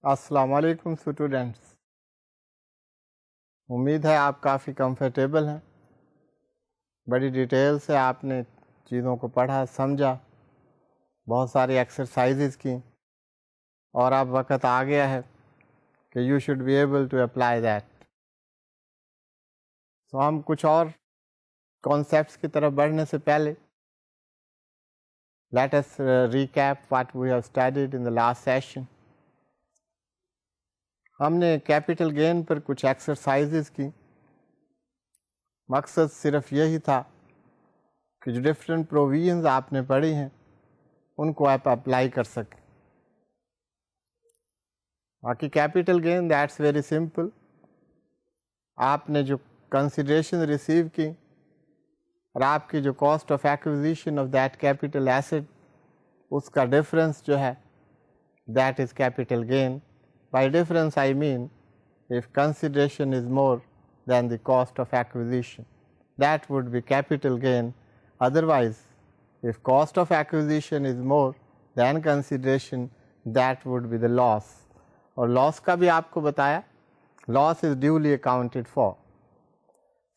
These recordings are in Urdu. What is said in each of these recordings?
السلام علیکم اسٹوڈینٹس، امید ہے آپ کافی کمفرٹیبل ہیں. بڑی ڈیٹیل سے آپ نے چیزوں کو پڑھا، سمجھا، بہت ساری ایکسرسائزز کی، اور اب وقت آ گیا ہے کہ you should be able to apply that. So ہم کچھ اور کانسیپٹس کی طرف بڑھنے سے پہلے let us recap what we have studied in the last session. ہم نے کیپٹل گین پر کچھ ایکسرسائزز کی. مقصد صرف یہی تھا کہ جو ڈفرینٹ پروویژنز آپ نے پڑھی ہیں ان کو آپ اپلائی کر سکیں. باقی capital gain that's very simple. آپ نے جو کنسیڈریشن ریسیو کی اور آپ کی جو cost of acquisition of that capital asset, اس کا ڈفرینس جو ہے that is capital gain. By difference I mean if consideration is more than the cost of acquisition, that would be capital gain. Otherwise, if cost of acquisition is more than consideration, that would be the loss. اور loss کا بھی آپ کو بتایا، loss is duly accounted for.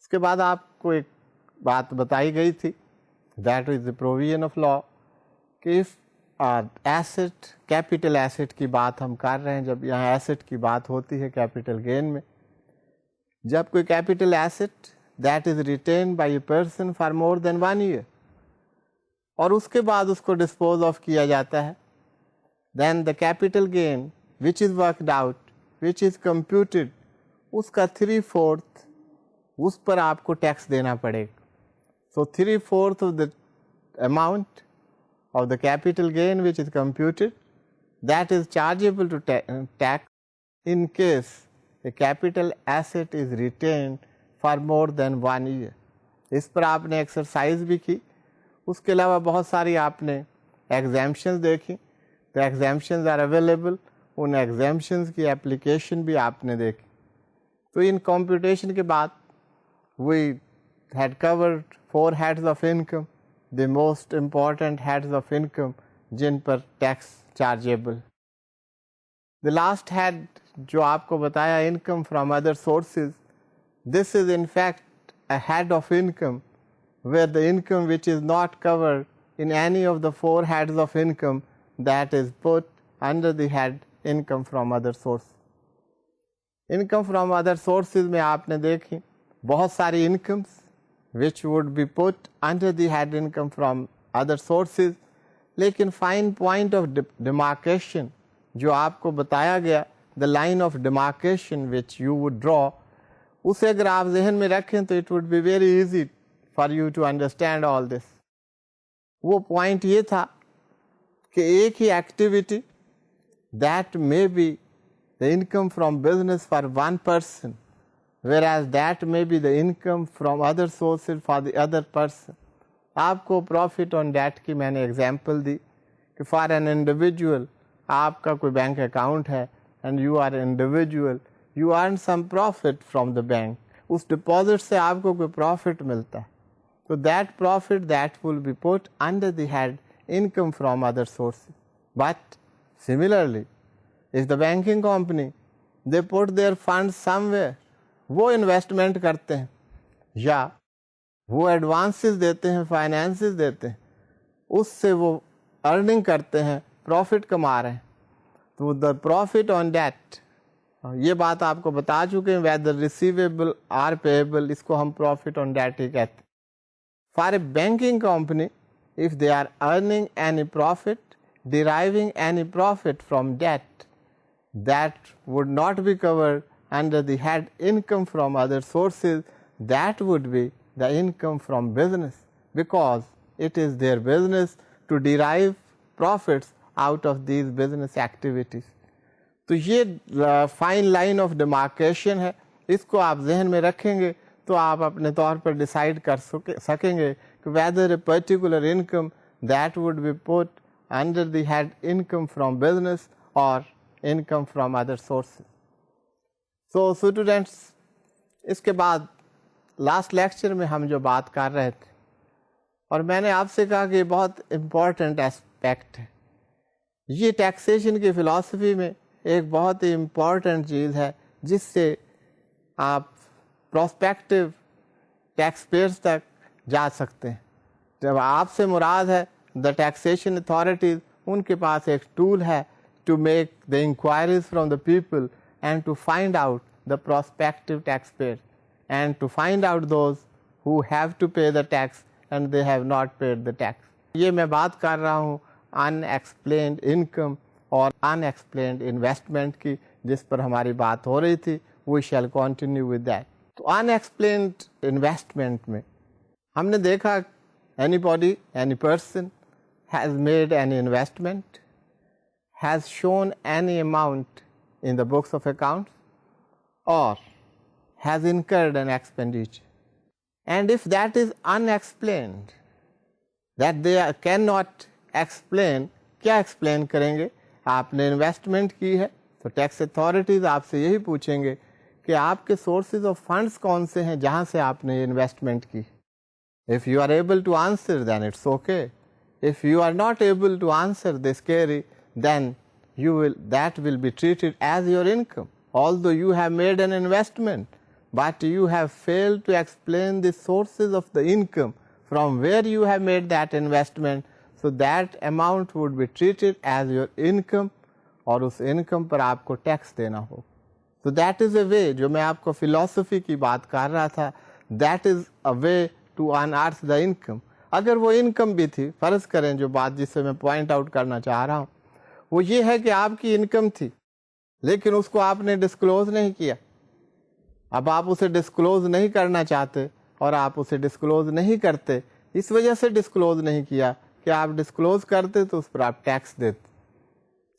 اس کے بعد آپ کو ایک بات بتائی گئی تھی، that is the provision of law، کہ if ایسٹ، کیپٹل ایسٹ کی بات ہم کر رہے ہیں. جب یہاں ایسٹ کی بات ہوتی ہے کیپٹل گین میں، جب کوئی capital asset that is retained by a person for more than 1 year اور اس کے بعد اس کو ڈسپوز آف کیا جاتا ہے، then the capital gain which is worked out, which is computed, اس کا 3/4 اس پر آپ کو ٹیکس دینا پڑے گا. So 3/4 of the amount of the capital gain which is computed, that is chargeable to tax in case the capital asset is retained for more than 1 year. اس پر آپ نے ایکسرسائز بھی کی. اس کے علاوہ بہت ساری آپ نے ایگزامپشنز دیکھی. تو ایگزامپشنز آر اویلیبل، ان ایگزامپشنز کی اپلیکیشن بھی آپ نے دیکھی. تو ان کمپیوٹیشن کے بعد we had covered 4 heads of income, the most important heads of income جن پر tax chargeable. the last head جو آپ کو بتایا income from other sources, this is in fact a head of income where the income which is not covered in any of the 4 heads of income, that is put under the head income from other sources. income from other sources میں آپ نے دیکھی بہت ساری incomes which would be put under the head income from other sources. لیکن fine point of demarcation جو آپ کو بتایا گیا، the line of demarcation which you would draw، اسے اگر آپ ذہن میں رکھیں تو it would be very easy for you to understand all this. وہ پوائنٹ یہ تھا کہ ایک ہی activity that may be the income from business for one person, whereas that may be the income from other sources for the other person. آپ کو پروفٹ آن ڈیٹ کی میں نے ایگزامپل دی کہ فار این انڈیویجول آپ کا کوئی بینک اکاؤنٹ ہے and you are individual, you earn some profit from the bank, اس ڈپازٹ سے آپ کو کوئی پروفٹ ملتا ہے، تو that profit that will be put under the head income from other sources. But similarly if the banking company they put their fund somewhere, وہ انویسٹمنٹ کرتے ہیں یا وہ ایڈوانسز دیتے ہیں، فائنینسز دیتے ہیں، اس سے وہ ارننگ کرتے ہیں، پروفٹ کما رہے ہیں، تو دا پروفٹ آن ڈیٹ، یہ بات آپ کو بتا چکے ہیں ویدر ریسیویبل آر پیبل، اس کو ہم پروفٹ آن ڈیٹ ہی کہتے ہیں. For a banking company if they are earning any profit, deriving any profit from debt, that would not be covered under the head income from other sources, that would be the income from business, because it is their business to derive profits out of these business activities. تو یہ فائن لائن آف ڈیمارکیشن ہے، اس کو آپ ذہن میں رکھیں گے تو آپ اپنے طور پر ڈیسائیڈ کر سکیں گے کہ whether a particular income that would be put under the head income from business or income from other sources. So students، اس کے بعد لاسٹ لیکچر میں ہم جو بات کر رہے تھے، اور میں نے آپ سے کہا کہ یہ بہت امپورٹنٹ اسپیکٹ ہے، یہ ٹیکسیشن کی فلاسفی میں ایک بہت ہی امپورٹنٹ چیز ہے جس سے آپ پراسپیکٹو ٹیکس پیئرس تک جا سکتے ہیں. جب آپ سے مراد ہے دا ٹیکسیشن اتھارٹیز، ان کے پاس ایک ٹول ہے to make the enquiries from the people and to find out the prospective taxpayer and to find out those who have to pay the tax and they have not paid the tax. یہ میں بات کر رہا ہوں unexplained income اور unexplained investment کی، جس پر ہماری بات ہو رہی تھی. We shall continue with that. تو unexplained investment میں ہم نے دیکھا anybody, any person has made an investment, has shown any amount in the books of accounts or has incurred an expenditure. And if that is unexplained, that they cannot explain, کیا ایکسپلین کریں گے؟ آپ نے انویسٹمنٹ کی ہے تو ٹیکس اتھارٹیز آپ سے یہی پوچھیں گے کہ آپ کے سورسز آف فنڈس کون سے ہیں جہاں سے آپ نے یہ انویسٹمنٹ کی. If you are able to answer, then it's okay. If you are not able to answer this query, then that will be treated as your income. Although you have made an investment, but you have failed to explain the sources of the income from where you have made that investment, so that amount would be treated as your income اور اس انکم پر آپ کو ٹیکس دینا ہو. So that is a way، جو میں آپ کو فلاسفی کی بات کر رہا تھا، that is a way to unearth the income. اگر وہ انکم بھی تھی، فرض کریں جو بات جس سے میں پوائنٹ آؤٹ کرنا چاہ رہا ہوں وہ یہ ہے کہ آپ کی انکم تھی لیکن اس کو آپ نے ڈسکلوز نہیں کیا. اب آپ اسے ڈسکلوز نہیں کرنا چاہتے اور آپ اسے ڈسکلوز نہیں کرتے، اس وجہ سے ڈسکلوز نہیں کیا کہ آپ ڈسکلوز کرتے تو اس پر آپ ٹیکس دیتے.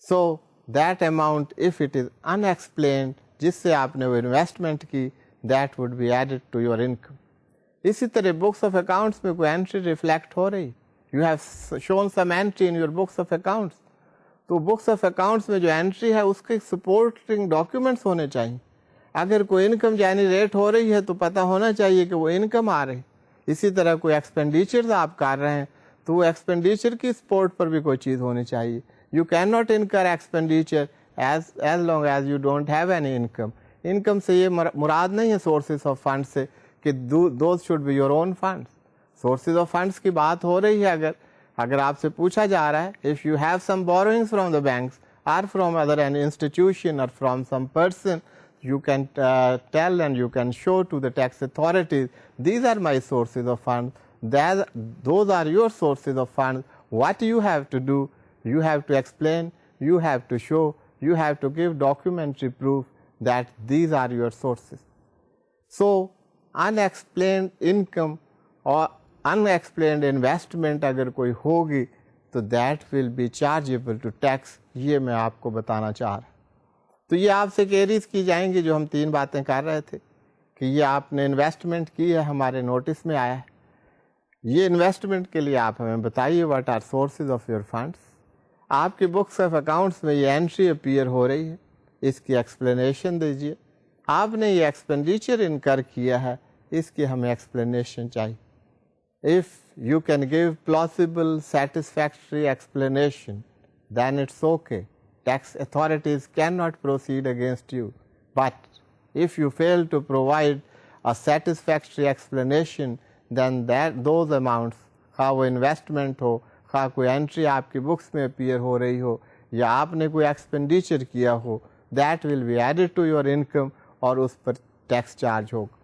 So that amount of it is unexplained, جس سے آپ نے وہ انویسٹمنٹ کی، that would be added to your income. اسی طرح بکس آف اکاؤنٹس میں کوئی انٹری ریفلیکٹ ہو رہی، you have shown some entry in your books of accounts, تو بکس آف اکاؤنٹس میں جو انٹری ہے اس کے سپورٹنگ ڈاکیومنٹس ہونے چاہیے. اگر کوئی انکم جنریٹ ہو رہی ہے تو پتہ ہونا چاہیے کہ وہ انکم آ رہی. اسی طرح کوئی ایکسپینڈیچر آپ کر رہے ہیں تو وہ ایکسپینڈیچر کی سپورٹ پر بھی کوئی چیز ہونی چاہیے. You cannot incur expenditure as long as you don't have any income. Income سے یہ مراد نہیں ہے sources of funds سے کہ those should be your own funds. Sources of funds کی بات ہو رہی ہے اگر آپ سے پوچھا جا رہا ہے if you have some borrowings from the banks or from other an institution or from some person, you can tell and you can show to the tax authorities, these are my sources of funds, those are your sources of funds. What you have to do, you have to explain, you have to show, you have to give documentary proof that these are your sources. So unexplained income or unexplained investment اگر کوئی ہوگی تو that will be chargeable to tax. یہ میں آپ کو بتانا چاہ رہا. تو یہ آپ سے کیریز کی جائیں گی جو ہم 3 باتیں کر رہے تھے کہ یہ آپ نے انویسٹمنٹ کی ہے، ہمارے نوٹس میں آیا ہے. یہ انویسٹمنٹ کے لیے آپ ہمیں بتائیے what are sources of your funds. آپ کے بکس آف اکاؤنٹس میں یہ انٹری اپیئر ہو رہی ہے، اس کی ایکسپلینیشن دیجیے. آپ نے یہ ایکسپینڈیچر انکر کیا ہے، اس کی ہمیں ایکسپلینیشن چاہیے. If you can give plausible, satisfactory explanation, then it's okay. Tax authorities cannot proceed against you. But if you fail to provide a satisfactory explanation, then those amounts, خواہ وہ انویسٹمنٹ ہو، خواہ کوئی انٹری آپ کی بکس میں اپیئر ہو رہی ہو یا آپ نے کوئی ایکسپینڈیچر کیا ہو، that will be added to your income اور اس پر ٹیکس چارج ہوگا.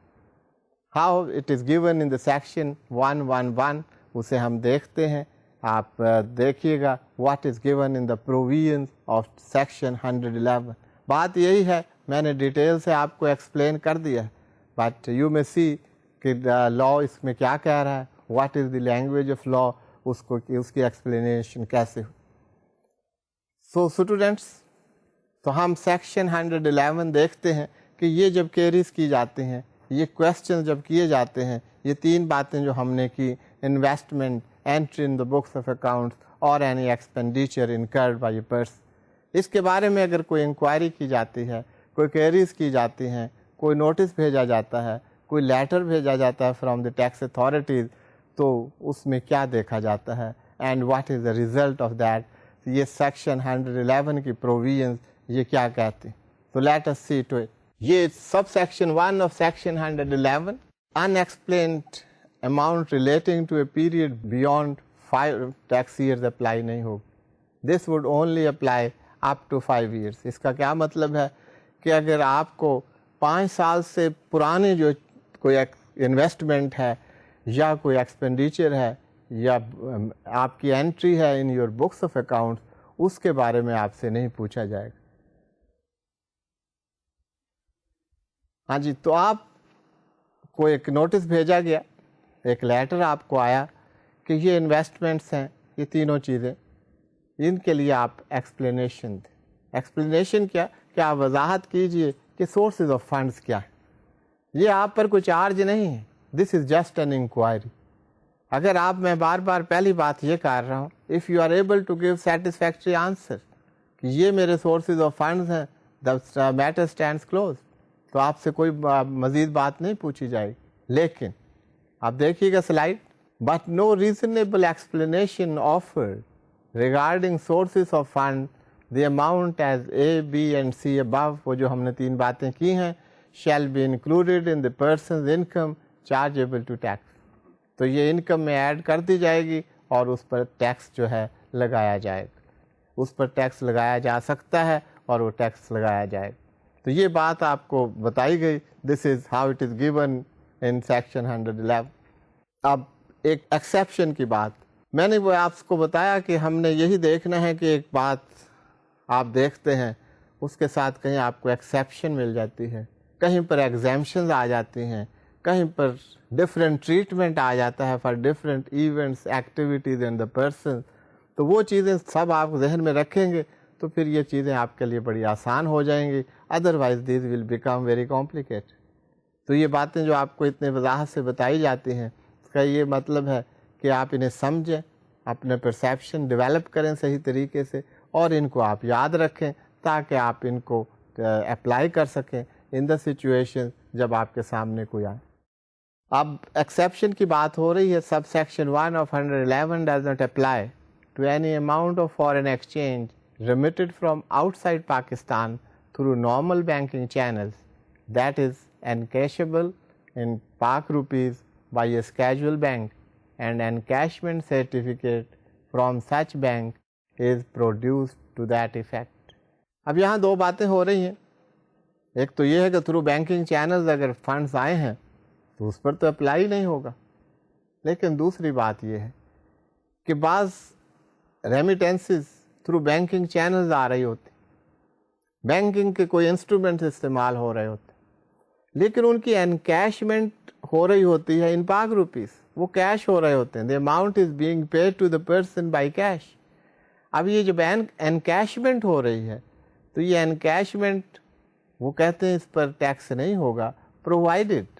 How it is given in the section 111 اسے ہم دیکھتے ہیں. آپ دیکھیے گا what is given in the provisions of section 111. بات یہی ہے، میں نے ڈیٹیل سے آپ کو ایکسپلین کر دیا ہے but you may see کہ لا اس میں کیا کہہ رہا ہے، what is the language of law، اس کی ایکسپلینیشن کیسے ہو. سو اسٹوڈینٹس، تو ہم سیکشن 111 دیکھتے ہیں کہ یہ جب کیریز کی جاتے ہیں، یہ کویسچن جب کیے جاتے ہیں، یہ 3 باتیں جو ہم نے کی، investment, entry in the books of accounts اور any expenditure incurred by a person, اس کے بارے میں اگر کوئی انکوائری کی جاتی ہے، کوئی کیریز کی جاتی ہیں، کوئی نوٹس بھیجا جاتا ہے، کوئی لیٹر بھیجا جاتا ہے فرام دی ٹیکس اتھارٹیز، تو اس میں کیا دیکھا جاتا ہے and what is the result of that. یہ سیکشن 111 کی پروویژنز یہ کیا کہتے ہیں. So let us see to it. یہ sub section 1 of section 111 unexplained amount relating to a period beyond 5 tax years apply نہیں ہوگی. This would only apply up to 5 years. اس کا کیا مطلب ہے کہ اگر آپ کو 5 سال سے پرانے جو کوئی انویسٹمنٹ ہے یا کوئی ایکسپینڈیچر ہے یا آپ کی انٹری ہے in your books of account, اس کے بارے میں آپ سے نہیں پوچھا جائے گا. ہاں جی، تو آپ کو ایک نوٹس بھیجا گیا، ایک لیٹر آپ کو آیا کہ یہ انویسٹمنٹس ہیں، یہ تینوں چیزیں، ان کے لیے آپ ایکسپلینیشن دیں. ایکسپلینیشن کیا کہ آپ وضاحت کیجئے کہ سورسز آف فنڈس کیا ہیں. یہ آپ پر کوئی چارج نہیں ہے، دس از جسٹ این انکوائری. اگر آپ، میں بار بار پہلی بات یہ کر رہا ہوں، if you are able to give satisfactory answer کہ یہ میرے سورسز آف فنڈز ہیں، دا میٹر اسٹینڈس کلوز، تو آپ سے کوئی مزید بات نہیں پوچھی جائے گی. لیکن آپ دیکھیے گا slide, but no reasonable explanation offered regarding sources of fund the amount as A B and C above, وہ جو ہم نے 3 باتیں کی ہیں، shall be included in the person's income chargeable to tax. تو یہ انکم میں ایڈ کر دی جائے گی اور اس پر ٹیکس جو ہے لگایا جائے گا. اس پر ٹیکس لگایا جا سکتا ہے اور وہ ٹیکس لگایا جائے گا. تو یہ بات آپ کو بتائی گئی. This is how it is given in section 111. اب ایک ایکسیپشن کی بات میں نے وہ آپ کو بتایا کہ ہم نے یہی دیکھنا ہے کہ ایک بات آپ دیکھتے ہیں اس کے ساتھ کہیں آپ کو ایکسیپشن مل جاتی ہے، کہیں پر ایگزیمشنز آ جاتی ہیں، کہیں پر ڈفرینٹ ٹریٹمنٹ آ جاتا ہے for different events activities and the person. تو وہ چیزیں سب آپ ذہن میں رکھیں گے تو پھر یہ چیزیں آپ کے لیے بڑی آسان ہو جائیں گی. Otherwise these will become very complicate. تو یہ باتیں جو آپ کو اتنے وضاحت سے بتائی جاتی ہیں، اس کا یہ مطلب ہے کہ آپ انہیں سمجھیں، اپنے پرسیپشن ڈیولپ کریں صحیح طریقے سے، اور ان کو آپ یاد رکھیں تاکہ آپ ان کو اپلائی کر سکیں ان دا سچویشن جب آپ کے سامنے کوئی آئے. اب ایکسیپشن کی بات ہو رہی ہے. Subsection 1 of 111 does not apply to any amount of foreign exchange remitted from outside Pakistan through normal banking channels that is encashable in Pak rupees by a scheduled bank, and encashment certificate from such bank is produced to that effect. اب یہاں 2 باتیں ہو رہی ہیں. ایک تو یہ ہے کہ تھرو بینکنگ چینلز اگر فنڈز آئے ہیں تو اس پر تو اپلائی نہیں ہوگا. لیکن دوسری بات یہ ہے کہ بعض ریمیٹنسز تھرو بینکنگ چینلز آ رہی ہوتی، بینکنگ کے کوئی انسٹرومنٹ استعمال ہو رہے ہوتے، لیکن ان کی انکیشمنٹ ہو رہی ہوتی ہے ان پاک روپیز، وہ کیش ہو رہے ہوتے ہیں. The amount is being paid to the person by cash. اب یہ جو انکیشمنٹ ہو رہی ہے تو یہ انکیشمنٹ وہ کہتے ہیں اس پر ٹیکس نہیں ہوگا، provided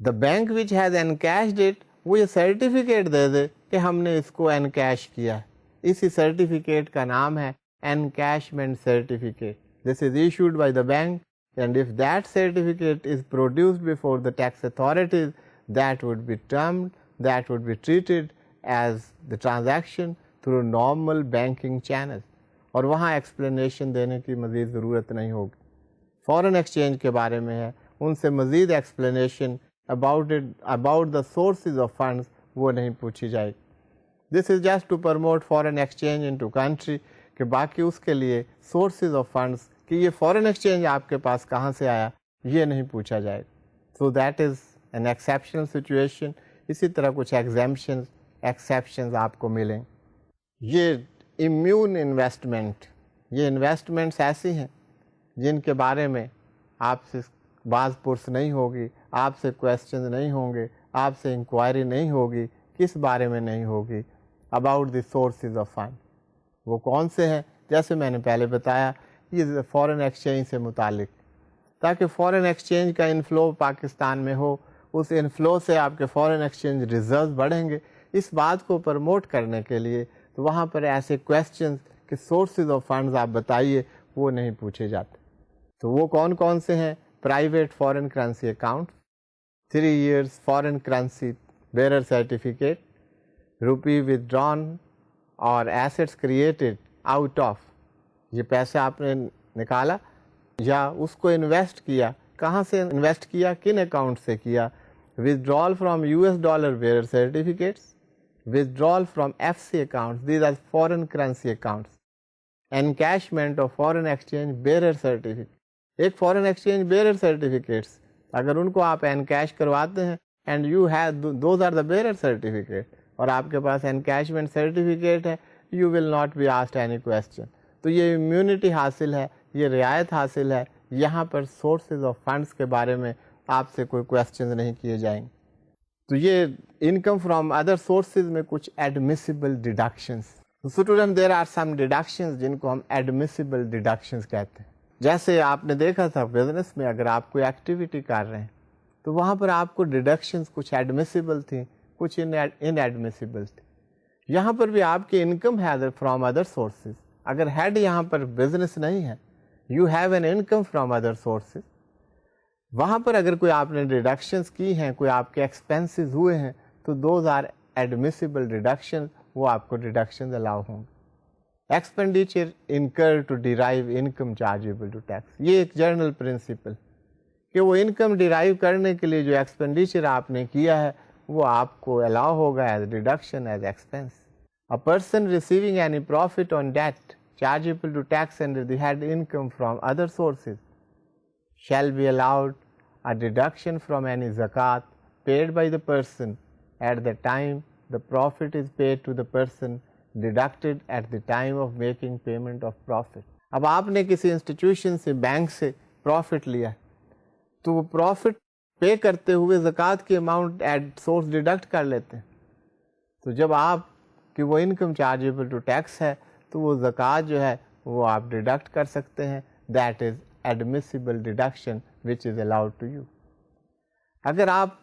the bank which has encashed it وہ یہ سرٹیفکیٹ دے دے کہ ہم نے اس کو انکیش کیا ہے. اسی سرٹیفکیٹ کا نام ہے encashment certificate. This is issued by the bank, and if that certificate is produced before the tax authorities, that would be treated as the transaction through normal banking channels. اور وہاں ایکسپلینیشن دینے کی مزید ضرورت نہیں ہوگی. فورن ایکسچینج کے بارے میں ہے، ان سے مزید explanation about the sources of funds وہ نہیں پوچھی جائے گی. This is just to promote foreign exchange into country, کہ باقی اس کے لیے سورسز آف فنڈس کہ یہ فورن ایکسچینج آپ کے پاس کہاں سے آیا یہ نہیں پوچھا جائے گا. So that is an exceptional situation. اسی طرح کچھ ایکسیپشنز آپ کو ملیں. یہ امیون انویسٹمنٹ، یہ انویسٹمنٹس ایسی ہیں جن کے بارے میں آپ سے باز پرس نہیں ہوگی، آپ سے کویسچنز نہیں ہوں گے، آپ سے انکوائری نہیں ہوگی. کس بارے میں نہیں ہوگی؟ About the sources of fund. وہ کون سے ہیں؟ جیسے میں نے پہلے بتایا یہ فورن ایکسچینج سے متعلق، تاکہ فورن ایکسچینج کا انفلو پاکستان میں ہو، اس انفلو سے آپ کے فورن ایکسچینج ریزرو بڑھیں گے. اس بات کو پروموٹ کرنے کے لیے تو وہاں پر ایسے کویسچنز کہ سورسز آف فنڈز آپ بتائیے وہ نہیں پوچھے جاتے. تو وہ کون کون سے ہیں؟ Private foreign currency account, 3 years foreign currency bearer certificate, rupee withdrawn or assets created out of یہ پیسے آپ نے نکالا یا اس کو انویسٹ کیا, کہاں سے انویسٹ کیا, کن اکاؤنٹ سے کیا. withdrawal from US dollar bearer certificates, withdrawal from FC accounts, these are foreign currency accounts. encashment of foreign exchange bearer certificate, ایک فورن ایکسچینج بیئرر سرٹیفکیٹس اگر ان کو آپ انکیش کرواتے ہیں and you have those are the bearer certificate اور آپ کے پاس انکیشمنٹ سرٹیفکیٹ ہے, you will not be asked any question. تو یہ امیونٹی حاصل ہے, یہ رعایت حاصل ہے, یہاں پر سورسز آف فنڈس کے بارے میں آپ سے کوئی کویسچنز نہیں کیے جائیں گے. تو یہ انکم فرام ادر سورسز میں کچھ admissible deductions. Student there are some deductions جن کو ہم ایڈمیسیبل ڈیڈکشنز کہتے ہیں. جیسے آپ نے دیکھا تھا بزنس میں اگر آپ کوئی ایکٹیویٹی کر رہے ہیں تو وہاں پر آپ کو ڈیڈکشنز کچھ ایڈمیسیبل تھیں, کچھ ان ایڈمیسیبل تھیں. یہاں پر بھی آپ کی انکم ہے فرام ادر سورسز. اگر ہیڈ یہاں پر بزنس نہیں ہے, you have an income from other sources, وہاں پر اگر کوئی آپ نے ڈیڈکشنز کی ہیں, کوئی آپ کے ایکسپینسز ہوئے ہیں تو دوز آر ایڈمیسیبل ڈیڈکشن, وہ آپ کو ڈیڈکشنز الاؤ ہوں گے. Expenditure incur to derive income chargeable to tax, یہ ایک جنرل پرنسپل کہ وہ انکم ڈیرائیو کرنے کے لیے جو ایکسپینڈیچر آپ نے کیا ہے وہ آپ کو الاؤ ہوگا as deduction, as expense. A person receiving any profit on debt chargeable to tax under the head income from other sources shall be allowed a deduction from any zakat paid by the person at the time the profit is paid to the person, deducted at the time of making payment of profit. اب آپ نے کسی انسٹیٹیوشن سے, بینک سے پروفٹ لیا تو وہ پروفٹ پے کرتے ہوئے زکوٰۃ کی اماؤنٹ ایٹ سورس ڈیڈکٹ کر لیتے ہیں. تو جب آپ کہ وہ انکم چارجیبل ٹو ٹیکس ہے تو وہ زکوٰۃ جو ہے وہ آپ ڈیڈکٹ کر سکتے ہیں. That is admissible deduction which is allowed to you. اگر آپ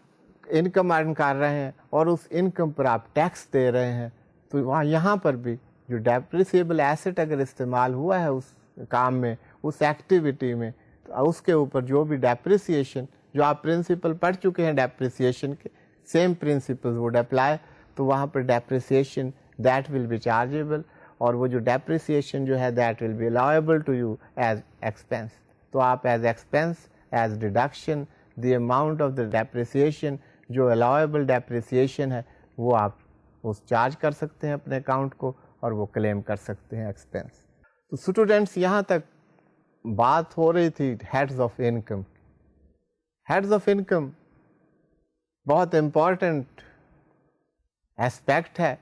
انکم ارن کر رہے ہیں اور اس انکم پر آپ ٹیکس دے رہے ہیں تو وہاں یہاں پر بھی جو ڈیپریسیبل ایسٹ اگر استعمال ہوا ہے اس کام میں, اس ایکٹیویٹی میں, تو اس کے اوپر جو بھی ڈیپریسیشن, جو آپ پرنسپل پڑھ چکے ہیں ڈیپریسیشن کے, سیم پرنسپلز وڈ اپلائی, تو وہاں پر depreciation that will be chargeable, اور وہ جو ڈیپریسیشن جو ہے that will be allowable to you as expense. تو آپ as expense, as deduction, the amount of the depreciation, جو الاؤیبل ڈیپریسیشن ہے وہ آپ اس چارج کر سکتے ہیں اپنے اکاؤنٹ کو اور وہ کلیم کر سکتے ہیں ایکسپینس. تو اسٹوڈینٹس یہاں تک بات ہو رہی تھی heads of income. Heads of income بہت امپورٹنٹ ایسپیکٹ ہے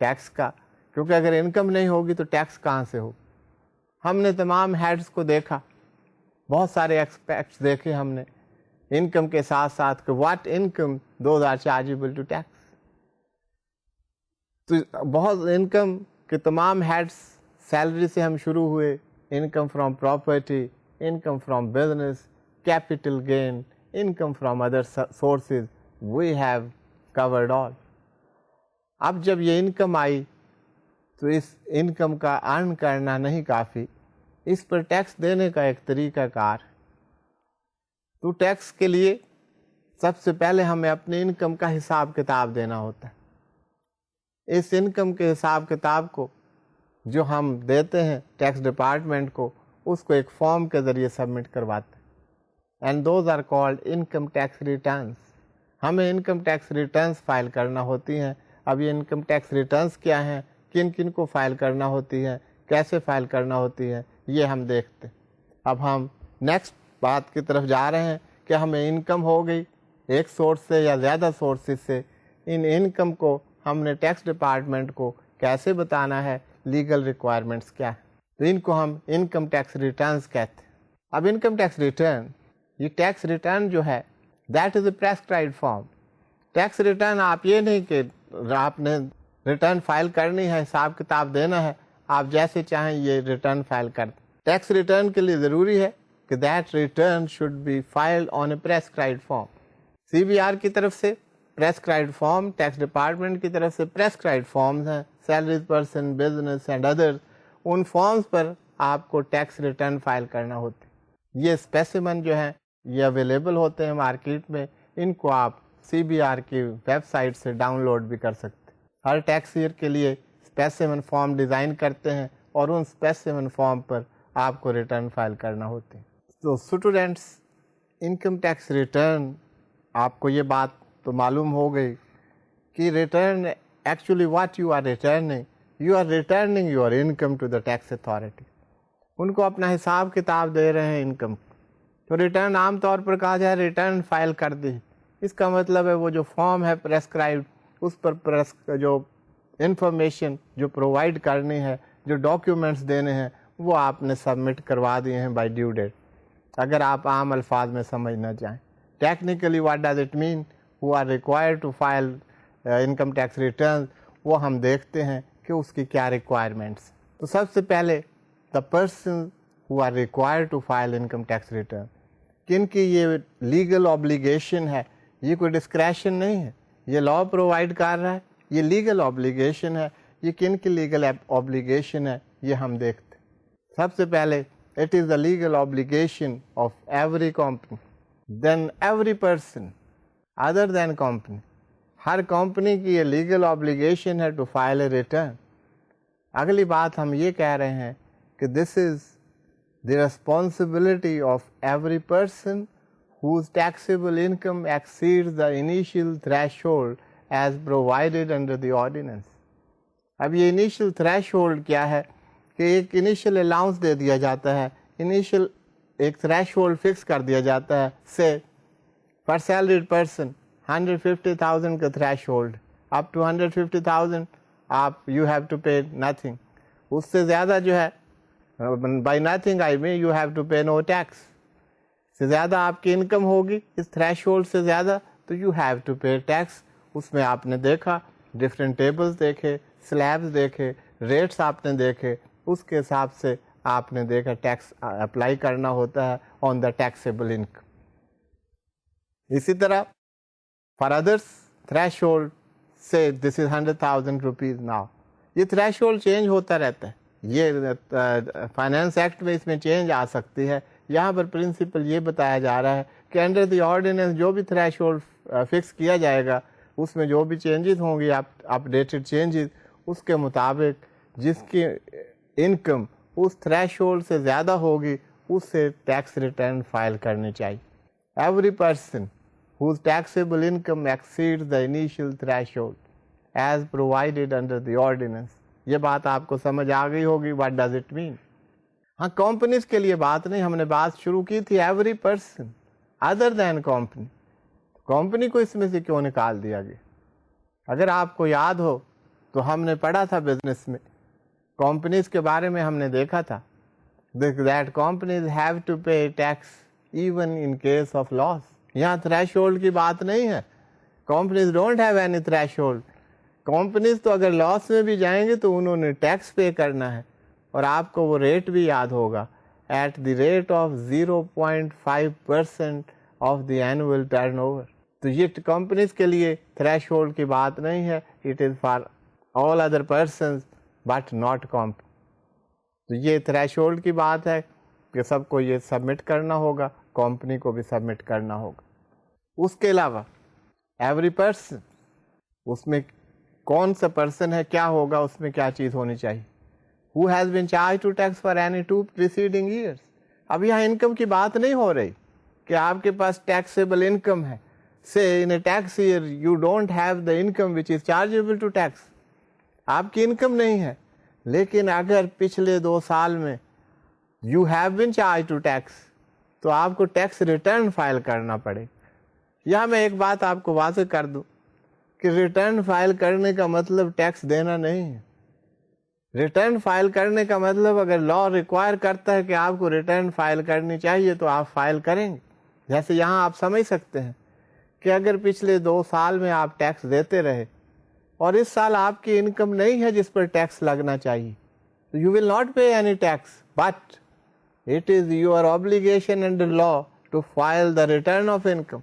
ٹیکس کا, کیونکہ اگر انکم نہیں ہوگی تو ٹیکس کہاں سے ہو. ہم نے تمام ہیڈز کو دیکھا, بہت سارے ایسپیکٹس دیکھے ہم نے انکم کے ساتھ ساتھ کہ what income those are chargeable to tax. تو بہت انکم کے تمام ہیڈز, سیلری سے ہم شروع ہوئے, income from property, income from business, capital gain, income from other sources, we have covered all. اب جب یہ انکم آئی تو اس انکم کا ارن کرنا نہیں کافی, اس پر ٹیکس دینے کا ایک طریقہ کار. تو ٹیکس کے لیے سب سے پہلے ہمیں اپنی انکم کا حساب کتاب دینا ہوتا ہے. اس انکم کے حساب کتاب کو جو ہم دیتے ہیں ٹیکس ڈپارٹمنٹ کو, اس کو ایک فارم کے ذریعے سبمٹ کرواتے ہیں, and those are called income tax returns. ہمیں انکم ٹیکس ریٹرنس فائل کرنا ہوتی ہیں. اب یہ انکم ٹیکس ریٹرنس کیا ہیں, کن کن کو فائل کرنا ہوتی ہے, کیسے فائل کرنا ہوتی ہے, یہ ہم دیکھتے ہیں. اب ہم نیکسٹ بات کی طرف جا رہے ہیں کہ ہمیں انکم ہو گئی ایک سورس سے یا زیادہ سورسز سے, ان انکم کو ہم نے ٹیکس ڈپارٹمنٹ کو کیسے بتانا ہے, لیگل ریکوائرمنٹس کیا ہے, تو ان کو ہم انکم ٹیکس ریٹرنس کہتے ہیں. اب انکم ٹیکس ریٹرن, یہ ٹیکس ریٹرن جو ہے that is a prescribed form. Tax return آپ یہ نہیں کہ آپ نے ریٹرن فائل کرنی ہے, حساب کتاب دینا ہے, آپ جیسے چاہیں یہ ریٹرن فائل کر دیں. ٹیکس ریٹرن کے لیے ضروری ہے کہ that return should be filed on a prescribed form. C B R کی طرف سے پریسکرائبڈ فارم, ٹیکس ڈپارٹمنٹ کی طرف سے پریسکرائبڈ فارمز ہیں, salaried person, business and others. ان فارمز پر آپ کو ٹیکس ریٹرن فائل کرنا ہوتا ہے. یہ اسپیسیمن جو ہیں یہ اویلیبل ہوتے ہیں مارکیٹ میں, ان کو آپ سی بی آر کی ویب سائٹ سے ڈاؤن لوڈ بھی کر سکتے ہیں. ہر ٹیکس ایئر کے لیے اسپیسیمن فارم ڈیزائن کرتے ہیں, اور ان اسپیسیفن فارم پر آپ کو ریٹرن فائل کرنا ہوتے ہیں. تو اسٹوڈینٹس انکم ٹیکس ریٹرن آپ کو یہ بات تو معلوم ہو گئی کہ return actually what you are returning your income to the tax authority. ان کو اپنا حساب کتاب دے رہے ہیں انکم. تو ریٹرن عام طور پر کہا جائے ریٹرن فائل کر دی. اس کا مطلب ہے وہ جو فارم ہے پریسکرائبڈ اس پر جو انفارمیشن جو پرووائڈ کرنی ہے, جو ڈاکیومنٹس دینے ہیں وہ آپ نے سبمٹ کروا دیے ہیں بائی ڈیو ڈیٹ. اگر آپ عام الفاظ میں سمجھنا چاہیں technically what does it mean who are required to file income tax return, وہ ہم دیکھتے ہیں کہ اس کی کیا ریکوائرمنٹس. تو سب سے پہلے the person who are required to file income tax return, کن کی یہ لیگل obligation ہے, یہ کوئی ڈسکریشن نہیں ہے, یہ لا پرووائڈ کر رہا ہے, یہ لیگل obligation ہے. یہ کن کی لیگل obligation ہے یہ ہم دیکھتے ہیں. سب سے پہلے it is the legal obligation of every company, then every person other than company. Hare company کی یہ لیگل obligation ہے to file a return. اگلی بات ہم یہ کہہ رہے ہیں کہ this is the responsibility of every person whose taxable income exceeds the initial threshold as provided under the ordinance. اب یہ انیشیل تھریش ہولڈ کیا ہے کہ ایک انیشیل الاؤنس دے دیا جاتا ہے, انیشیل ایک تھریش ہولڈ فکس کر دیا جاتا ہے. سے فار سیلریڈ پرسن 150,000 کا تھریش ہولڈ, اپ ٹو 150,000 آپ you have to pay nothing. اس سے زیادہ جو ہے by nothing I mean you have to pay no tax. سے زیادہ آپ کی انکم ہوگی اس تھریش ہولڈ سے زیادہ تو you have to pay tax. اس میں آپ نے دیکھا ڈفرینٹ ٹیبلز دیکھے, سلیبز دیکھے, ریٹس آپ نے دیکھے, اس کے حساب سے آپ نے دیکھا ٹیکس اپلائی کرنا ہوتا ہے آن دا ٹیکسیبل انکم. اسی طرح فار ادرس تھریش ہولڈ سے دس از 100,000 روپیز ناؤ. یہ تھریش ہولڈ چینج ہوتا رہتا ہے, یہ فائنینس ایکٹ میں اس میں چینج آ سکتی ہے. یہاں پر پرنسپل یہ بتایا جا رہا ہے کہ انڈر دی آرڈیننس جو بھی تھریش ہولڈ فکس کیا جائے گا اس میں جو بھی چینجز ہوں گی اپڈیٹڈ چینجز, اس کے مطابق جس کی انکم اس تھریش ہولڈ سے زیادہ ہوگی اس سے ٹیکس ریٹرن فائل کرنی چاہیے. Every person whose taxable income exceeds the initial threshold as provided under the ordinance. یہ بات آپ کو سمجھ آ گئی ہوگی what does it mean. ہاں کمپنیز کے لیے بات نہیں, ہم نے بات شروع کی تھی ایوری پرسن ادر دین کمپنی. کمپنی کو اس میں سے کیوں نکال دیا گیا؟ اگر آپ کو یاد ہو تو ہم نے پڑھا تھا بزنس میں, کمپنیز کے بارے میں ہم نے دیکھا تھا that companies have to pay tax even in case of loss. یہاں تھریش ہولڈ کی بات نہیں ہے, companies don't have any threshold. Companies تو اگر لاس میں بھی جائیں گے تو انہوں نے ٹیکس پے کرنا ہے, اور آپ کو وہ ریٹ بھی یاد ہوگا at the rate of 0.5% of the annual turnover. تو یہ کمپنیز کے لیے تھریش ہولڈ کی بات نہیں ہے, it is for all other persons but not company. تو یہ تھریش ہولڈ کی بات ہے کہ سب کو یہ سبمٹ کرنا ہوگا, کمپنی کو بھی سبمٹ کرنا ہوگا. اس کے علاوہ ایوری پرسن, اس میں کون سا پرسن ہے, کیا ہوگا, اس میں کیا چیز ہونی چاہیے. who has been charged to tax for any 2 preceding years. اب یہاں انکم کی بات نہیں ہو رہی کہ آپ کے پاس ٹیکسیبل انکم ہے. say in a tax year you don't have the income which is chargeable to tax. آپ کی انکم نہیں ہے, لیکن اگر پچھلے 2 سال میں you have been charged to tax تو آپ کو ٹیکس ریٹرن فائل کرنا پڑے. یہاں میں ایک بات آپ کو واضح کر دوں کہ ریٹرن فائل کرنے کا مطلب ٹیکس دینا نہیں ہے. ریٹرن فائل کرنے کا مطلب اگر لا ریکوائر کرتا ہے کہ آپ کو ریٹرن فائل کرنی چاہیے تو آپ فائل کریں گے. جیسے یہاں آپ سمجھ سکتے ہیں کہ اگر پچھلے 2 سال میں آپ ٹیکس دیتے رہے اور اس سال آپ کی انکم نہیں ہے جس پر ٹیکس لگنا چاہیے, تو you will not pay any tax, but it is your obligation under law to file the return of income.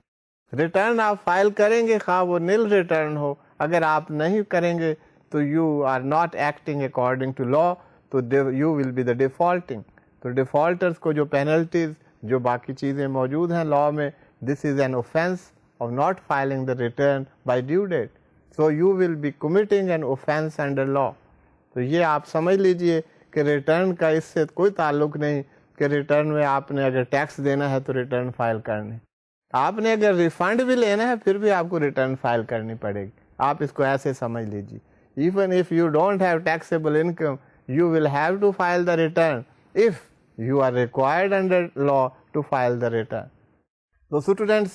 Return آپ فائل کریں گے خواہ وہ نیل ریٹرن ہو. اگر آپ نہیں کریں گے تو you are not acting according to law, تو you will be the defaulting. تو ڈیفالٹرس کو جو پینلٹیز جو باقی چیزیں موجود ہیں لا میں, this is an offence of not filing the return by due date. So you will be committing an offence under law. تو یہ آپ سمجھ لیجئے کہ کہ ریٹرن کا اس سے کوئی تعلق نہیں کہ ریٹرن میں آپ نے اگر ٹیکس دینا ہے تو ریٹرن فائل کرنے، آپ نے اگر ریفنڈ بھی لینا ہے پھر بھی آپ کو ریٹرن فائل کرنی پڑے گی. آپ اس کو ایسے سمجھ لیجیے. Even if you don't have taxable income you will have to file the return if you are required under law to file the return. تو students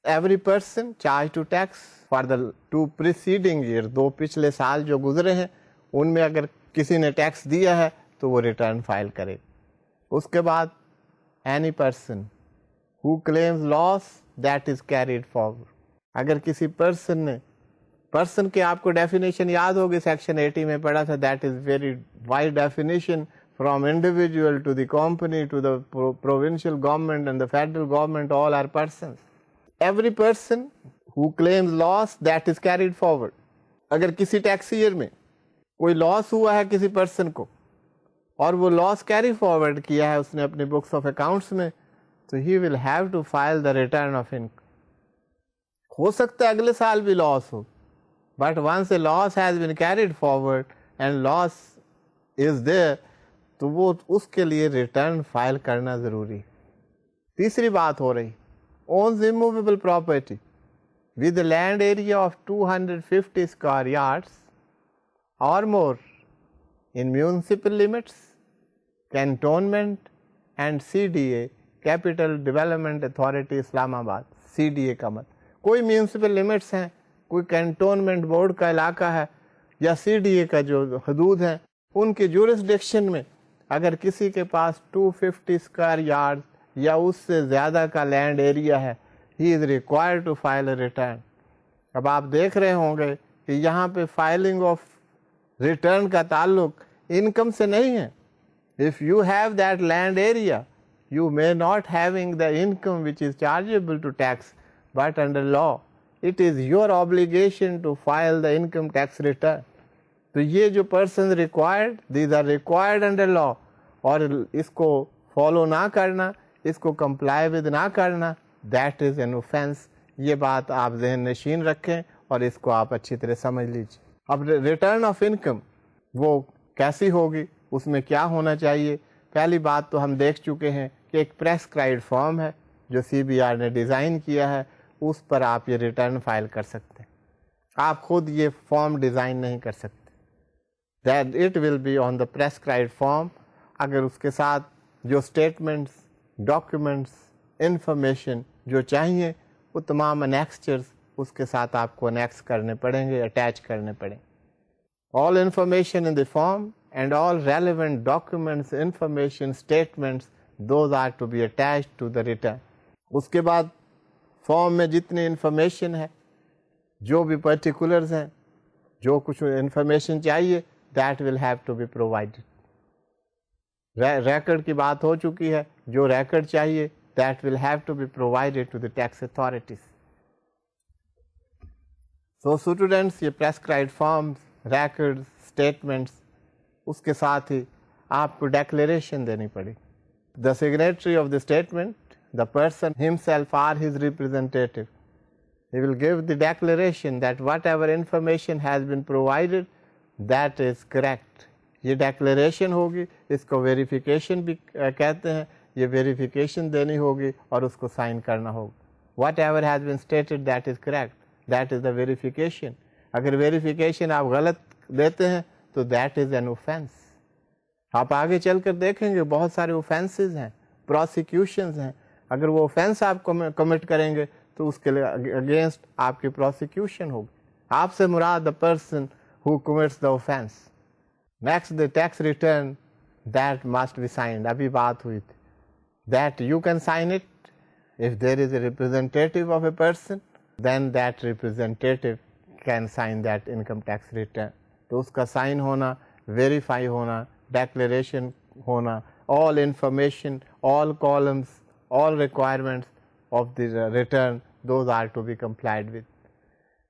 every person charge to tax for the 2 preceding years، 2 پچھلے سال جو گزرے ہیں ان میں اگر کسی نے ٹیکس دیا ہے تو وہ ریٹرن فائل کرے. اس کے بعد any person who claims loss that is carried forward. اگر کسی پرسن کے آپ کو ڈیفینیشن یاد ہوگی سیکشن 80 میں پڑھا تھا، that is very wide definition from individual to the company to the provincial government and the federal government, all are persons. Every person who claims loss that is carried forward. اگر کسی ٹیکس ایئر میں کوئی لاس ہوا ہے کسی پرسن کو اور وہ لاس کیری فارورڈ کیا ہے اس نے اپنے بکس آف اکاؤنٹس میں، تو he will have to file the return of income. ہو سکتا ہے اگلے سال بھی لاس ہو، but once a loss has been carried forward and loss is there تو وہ اس کے لیے ریٹرن فائل کرنا ضروری. تیسری بات ہو رہی owns immovable property with a land area of 250 square yards or more in municipal limits, cantonment and CDA capital development authority Islamabad. CDA کا مطلب کوئی میونسپل لمٹس ہیں، کوئی کینٹونمنٹ بورڈ کا علاقہ ہے یا CDA کا جو حدود ہیں ان کے جورسڈکشن میں اگر کسی کے پاس 250 اسکوائر یارڈ یا اس سے زیادہ کا لینڈ ایریا ہے he is required to file a return. اب آپ دیکھ رہے ہوں گے کہ یہاں پہ فائلنگ آف ریٹرن کا تعلق انکم سے نہیں ہے. If you have that land area you may not having the income which is chargeable to tax, but under law it is your obligation to file the income tax return. تو یہ جو persons required, these are required under law، اور اس کو فالو نہ کرنا، اس کو comply with نہ کرنا، that is an offense. یہ بات آپ ذہن نشین رکھیں اور اس کو آپ اچھی طرح سمجھ لیجیے. اب ریٹرن آف انکم وہ کیسی ہوگی، اس میں کیا ہونا چاہیے؟ پہلی بات تو ہم دیکھ چکے ہیں کہ ایک پریسکرائبڈ فارم ہے جو CBR نے ڈیزائن کیا ہے، اس پر آپ یہ ریٹرن فائل کر سکتے ہیں. آپ خود یہ فارم ڈیزائن نہیں کر سکتے. That it will be on the prescribed form. اگر اس کے ساتھ جو اسٹیٹمنٹس، ڈاکیومنٹس، انفارمیشن جو چاہیے وہ تمام انیکسچرز اس کے ساتھ آپ کو انیکس کرنے پڑیں گے، اٹیچ کرنے پڑیں. All information in the form and all relevant documents, information, statements, those are to be attached to the return. اس کے بعد فارم میں جتنی انفارمیشن ہے، جو بھی پرٹیکولرز ہیں، جو کچھ انفارمیشن چاہیے that will have to be provided. Record کی بات ہو چکی ہے، جو ریکارڈ چاہیے that will have to be provided to the tax authorities. So students یہ prescribed forms، ریکارڈز، اسٹیٹمنٹس، اس کے ساتھ ہی آپ کو ڈیکلیریشن دینی پڑی. The signatory of the statement, the person himself or his representative, he will give the declaration that whatever information has been provided that is correct. یہ ڈیکلیریشن ہوگی، اس کو ویریفیکیشن بھی کہتے ہیں. یہ ویریفیکیشن دینی ہوگی اور اس کو سائن کرنا ہوگا. What ever has been stated that is correct, that is the verification. اگر ویریفیکیشن آپ غلط دیتے ہیں تو دیٹ از این اوفینس. آپ آگے چل کر دیکھیں گے بہت سارے اوفینسز ہیں، پروسیکیوشنز ہیں. اگر وہ اوفینس آپ کمٹ کریں گے تو اس کے لیے اگینسٹ آپ کی پروسیکیوشن ہوگی. آپ سے مراد the person who commits the offence. Next the tax return that must be signed. ابھی بات ہوئی تھی that you can sign it if there is a representative of a person then that representative can sign that income tax return. تو اس کا سائن ہونا، ویریفائی ہونا، ڈیکلیریشن ہونا، all information, all columns, all requirements of the return, those are to be complied with.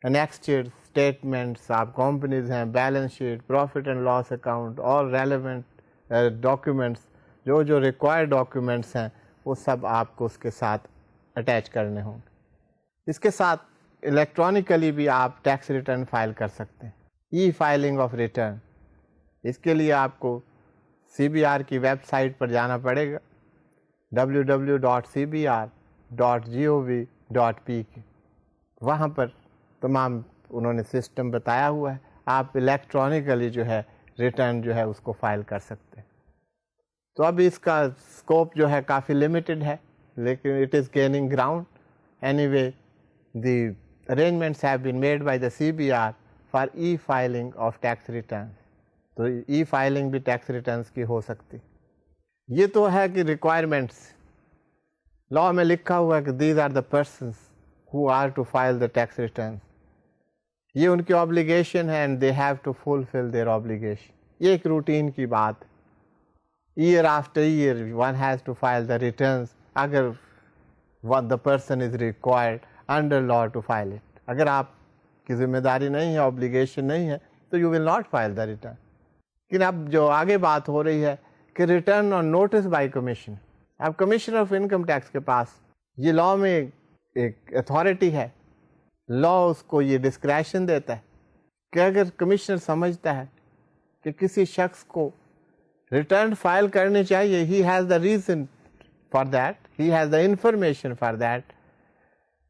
Annexed statements, آپ companies ہیں، balance sheet, profit and loss account, all relevant documents، جو required documents ہیں وہ سب آپ کو اس کے ساتھ اٹیچ کرنے ہوں گے. اس کے ساتھ الیکٹرانکلی بھی آپ ٹیکس ریٹرن فائل کر سکتے ہیں. ای فائلنگ آف ریٹرن، اس کے لیے آپ کو CBR کی ویب سائٹ پر جانا پڑے گا www.cbr.gov.p کی. وہاں پر تمام انہوں نے سسٹم بتایا ہوا ہے. آپ الیکٹرانکلی جو ہے ریٹرن جو ہے اس کو فائل کر سکتے ہیں. تو اب اس کا اسکوپ جو ہے کافی لمیٹڈ ہے, لیکن it is gaining ground. Any way the arrangements have been made by the CBR for e-filing of tax returns. تو e-filing بھی ٹیکس ریٹرنس کی ہو سکتی. یہ تو ہے کہ ریکوائرمنٹس لا میں لکھا ہوا ہے کہ these are the persons who are to file the tax returns. یہ ان کی آبلیگیشن ہے and they have to fulfil their obligation. یہ ایک روٹین کی بات. Year after year one has to file the returns اگر the person is required under law to file it. اگر آپ کی ذمہ داری نہیں ہے, obligation نہیں ہے, تو you will not file the return. لیکن اب جو آگے بات ہو رہی ہے کہ return on notice by commission. اب کمشنر آف انکم ٹیکس کے پاس یہ لا میں ایک اتھارٹی ہے. لا اس کو یہ ڈسکریشن دیتا ہے کہ اگر کمشنر سمجھتا ہے کہ کسی شخص کو ریٹرن فائل کرنی چاہیے, he has the reason for that, he has the information for that,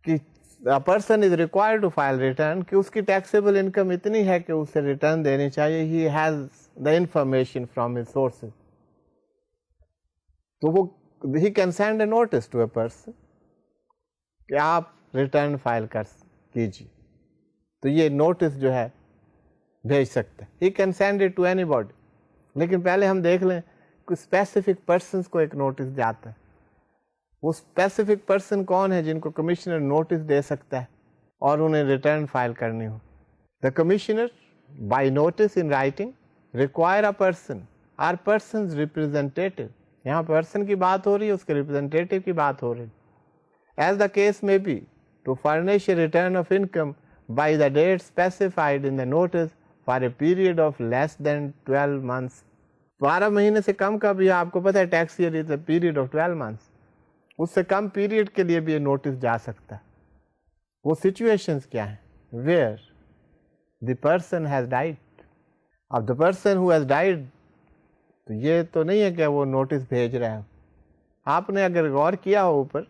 کہ a person is required to file return, کہ اس کی taxable income اتنی ہے کہ اسے ریٹرن دینی چاہیے. he has the information from his sources. تو وہ he can send a notice to a person کہ آپ ریٹرن فائل کیجیے. تو یہ نوٹس جو ہے بھیج سکتے ہیں. he can send it to anybody. لیکن پہلے ہم دیکھ لیں کہ اسپیسیفک پرسنس کو ایک نوٹس جاتا ہے. وہ اسپیسیفک پرسن کون ہے جن کو کمشنر نوٹس دے سکتا ہے اور انہیں ریٹرن فائل کرنی ہو؟ The commissioner by notice in writing require a person or persons representative. یہاں پرسن کی بات ہو رہی ہے, اس کے ریپرزینٹیٹیو کی بات ہو رہی ہے. ایز دا کیس میں be to furnish a return of income by the date specified in the notice for a period of less than 12 months. 12 مہینے سے کم کا بھی آپ کو پتہ ہے tax year is a period of 12 months. اس سے کم پیریڈ کے لیے بھی یہ نوٹس جا سکتا ہے. وہ سچویشنز کیا ہیں؟ Where the person has died. اب the person who has died, تو یہ تو نہیں ہے کہ وہ نوٹس بھیج رہے ہیں. آپ نے اگر غور کیا ہو اوپر,